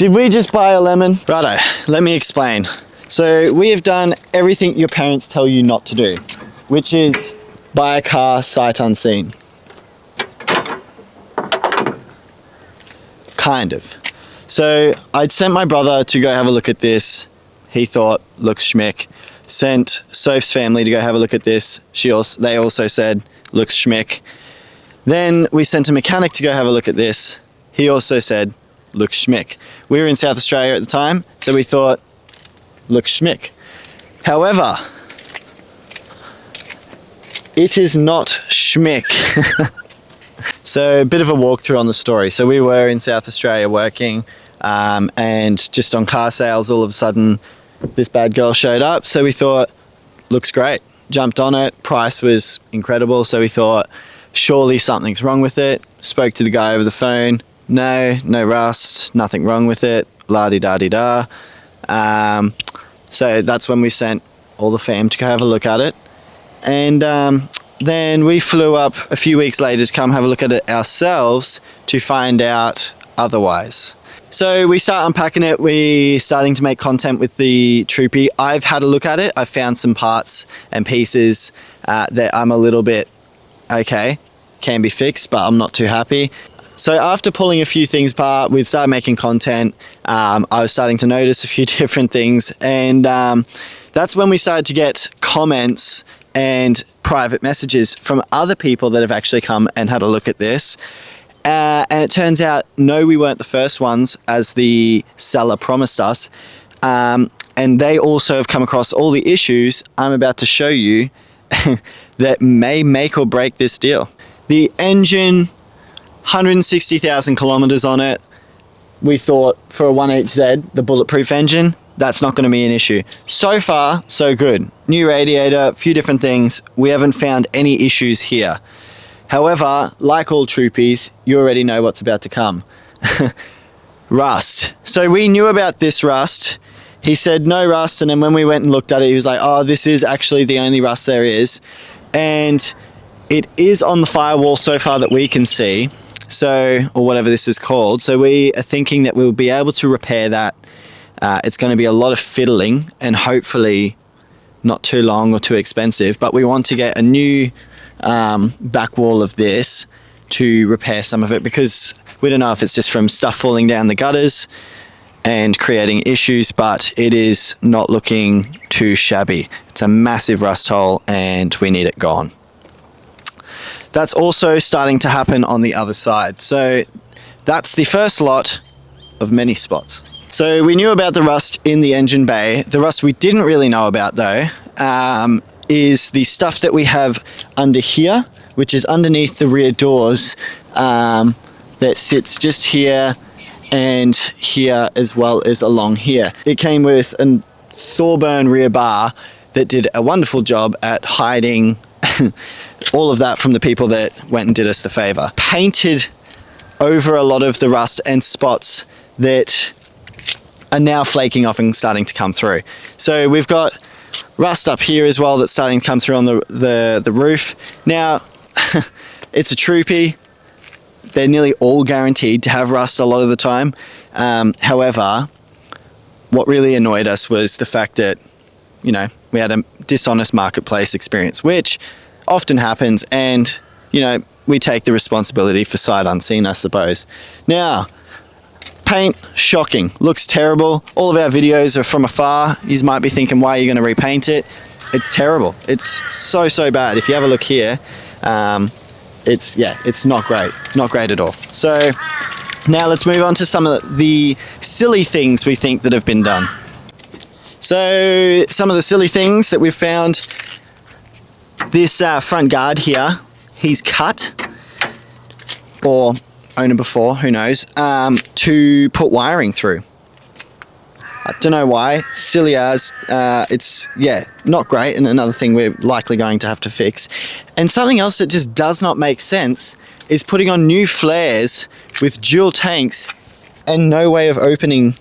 Did we just buy a lemon? Righto, let me explain. So we have done everything your parents tell you not to do, which is buy a car sight unseen. Kind of. So I'd sent my brother to go have a look at this. He thought, looks schmick. Sent Soph's family to go have a look at this. They also said, looks schmick. Then we sent a mechanic to go have a look at this. He also said, looks schmick. We were in South Australia at the time, so we thought, looks schmick. However, it is not schmick. So a bit of a walkthrough on the story. So we were in South Australia working, and just on car sales, all of a sudden, this bad girl showed up. So we thought, looks great. Jumped on it. Price was incredible. So we thought, surely something's wrong with it. Spoke to the guy over the phone. No rust, nothing wrong with it. La-di-da-di-da. So that's when we sent all the fam to go have a look at it. And then we flew up a few weeks later to come have a look at it ourselves to find out otherwise. So we start unpacking it. We're starting to make content with the Troopy. I've had a look at it. I've found some parts and pieces that I'm a little bit, okay, can be fixed, but I'm not too happy. So after pulling a few things apart, we started making content. I was starting to notice a few different things. And that's when we started to get comments and private messages from other people that have actually come and had a look at this. And it turns out, no, we weren't the first ones, as the seller promised us. And they also have come across all the issues I'm about to show you that may make or break this deal. The engine, 160,000 kilometers on it. We thought for a 1HZ, the bulletproof engine, that's not going to be an issue. So far, so good. New radiator, a few different things. We haven't found any issues here. However, like all Troopies, you already know what's about to come. Rust. So we knew about this rust. He said no rust, and then when we went and looked at it, he was like, oh, this is actually the only rust there is. And it is on the firewall so far that we can see, so, or whatever this is called. So we are thinking that we'll be able to repair that. It's going to be a lot of fiddling and hopefully not too long or too expensive, but we want to get a new back wall of this to repair some of it, because we don't know if it's just from stuff falling down the gutters and creating issues, but it is not looking too shabby. It's a massive rust hole and we need it gone. That's also starting to happen on the other side. So that's the first lot of many spots. So we knew about the rust in the engine bay. The rust we didn't really know about though is the stuff that we have under here, which is underneath the rear doors, that sits just here and here as well as along here. It came with a Thorburn rear bar that did a wonderful job at hiding all of that from the people that went and did us the favor. Painted over a lot of the rust and spots that are now flaking off and starting to come through. So we've got rust up here as well that's starting to come through on the roof. Now, it's a Troopy. They're nearly all guaranteed to have rust a lot of the time. However, what really annoyed us was the fact that, you know, we had a dishonest marketplace experience, which often happens, and, you know, we take the responsibility for sight unseen, I suppose. Now, paint, shocking. Looks terrible. All of our videos are from afar. You might be thinking, why are you going to repaint it? It's terrible. It's so bad. If you have a look here, it's not great. Not great at all. So now let's move on to some of the silly things we think that have been done. So some of the silly things that we've found, this front guard here, he's cut, or owner before, who knows, to put wiring through. I don't know why, silly as, it's, yeah, not great, and another thing we're likely going to have to fix. And something else that just does not make sense is putting on new flares with dual tanks and no way of opening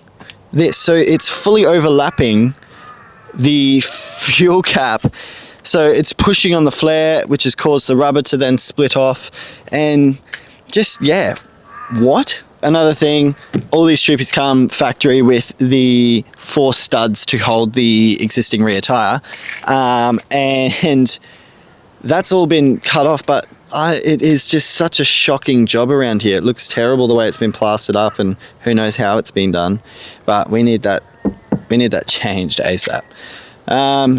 this. So it's fully overlapping the fuel cap. So it's pushing on the flare, which has caused the rubber to then split off. And just, yeah, what? another thing, all these Troopys come factory with the 4 studs to hold the existing rear tyre, and that's all been cut off, but it is just such a shocking job around here. It looks terrible the way it's been plastered up, and who knows how it's been done, but we need that changed ASAP.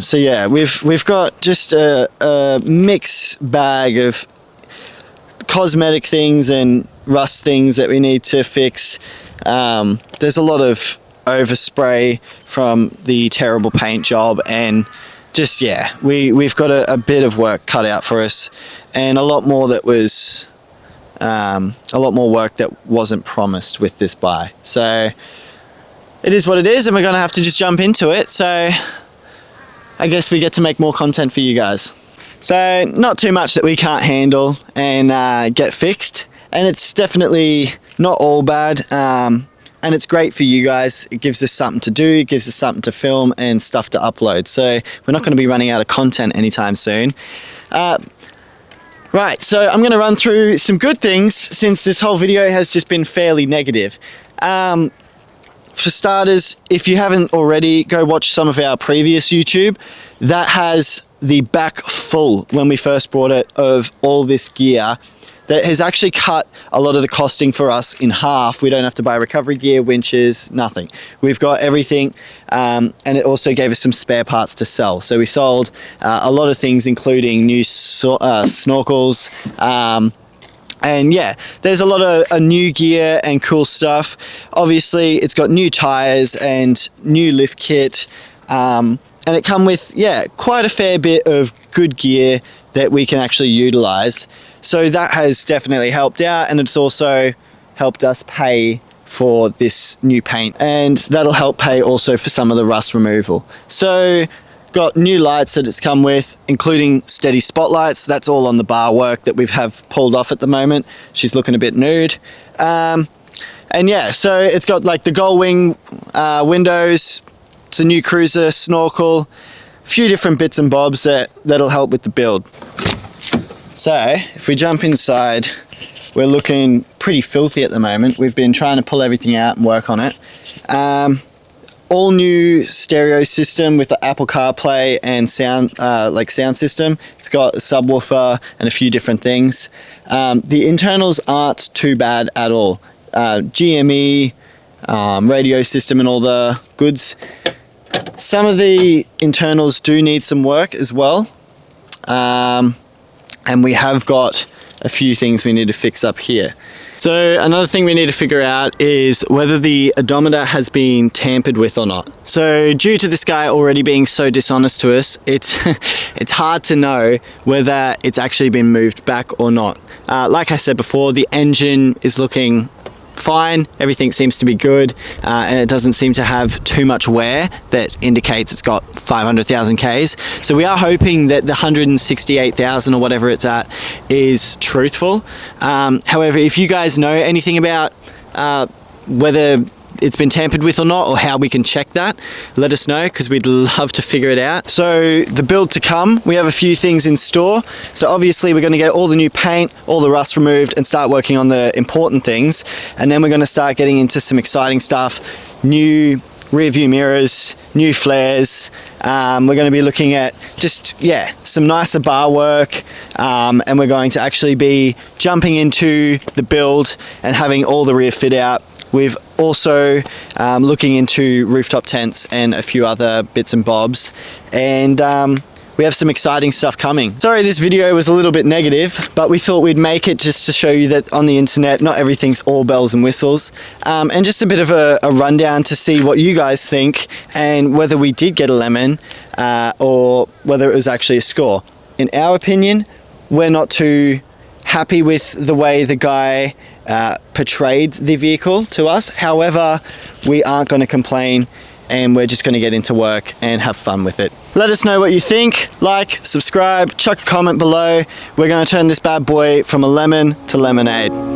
So yeah, we've got just a mixed bag of cosmetic things and rust things that we need to fix. There's a lot of overspray from the terrible paint job, and just, yeah, we've got a bit of work cut out for us, and a lot more work that wasn't promised with this buy. So it is what it is, and we're gonna have to just jump into it. So I guess we get to make more content for you guys. So not too much that we can't handle and get fixed, and it's definitely not all bad, and it's great for you guys. It gives us something to do, it gives us something to film and stuff to upload. So we're not going to be running out of content anytime soon. Right, so I'm going to run through some good things since this whole video has just been fairly negative. For starters, if you haven't already, go watch some of our previous YouTube. That has the back full, when we first brought it, of all this gear. That has actually cut a lot of the costing for us in half. We don't have to buy recovery gear, winches, nothing. We've got everything, and it also gave us some spare parts to sell. So we sold a lot of things, including new snorkels, and yeah, there's a lot of new gear and cool stuff. Obviously, it's got new tires and new lift kit, and it come with, yeah, quite a fair bit of good gear that we can actually utilize. So that has definitely helped out, and it's also helped us pay for this new paint, and that'll help pay also for some of the rust removal. So got new lights that it's come with, including steady spotlights. That's all on the bar work that we have pulled off at the moment. She's looking a bit nude. And yeah, so it's got like the gull wing windows. It's a new cruiser snorkel, a few different bits and bobs that'll help with the build. So if we jump inside, we're looking pretty filthy at the moment. We've been trying to pull everything out and work on it. All new stereo system with the Apple CarPlay and sound system. It's got a subwoofer and a few different things. The internals aren't too bad at all. GME, radio system and all the goods. Some of the internals do need some work as well. And we have got a few things we need to fix up here. So another thing we need to figure out is whether the odometer has been tampered with or not. So due to this guy already being so dishonest to us, it's hard to know whether it's actually been moved back or not. Like I said before, the engine is looking fine, everything seems to be good, and it doesn't seem to have too much wear that indicates it's got 500,000 Ks. So we are hoping that the 168,000 or whatever it's at is truthful. However, if you guys know anything about whether it's been tampered with or not, or how we can check that, let us know, because we'd love to figure it out. So the build to come, we have a few things in store. So obviously we're going to get all the new paint, all the rust removed, and start working on the important things. And then we're going to start getting into some exciting stuff, new rear view mirrors, new flares. We're going to be looking at just, yeah, some nicer bar work, and we're going to actually be jumping into the build and having all the rear fit out. We've also looking into rooftop tents and a few other bits and bobs, and we have some exciting stuff coming. Sorry this video was a little bit negative, but we thought we'd make it just to show you that on the internet not everything's all bells and whistles, and just a bit of a rundown to see what you guys think and whether we did get a lemon or whether it was actually a score. In our opinion, we're not too happy with the way the guy portrayed the vehicle to us. However, we aren't going to complain, and we're just going to get into work and have fun with it. Let us know what you think. Like, subscribe, chuck a comment below. We're going to turn this bad boy from a lemon to lemonade.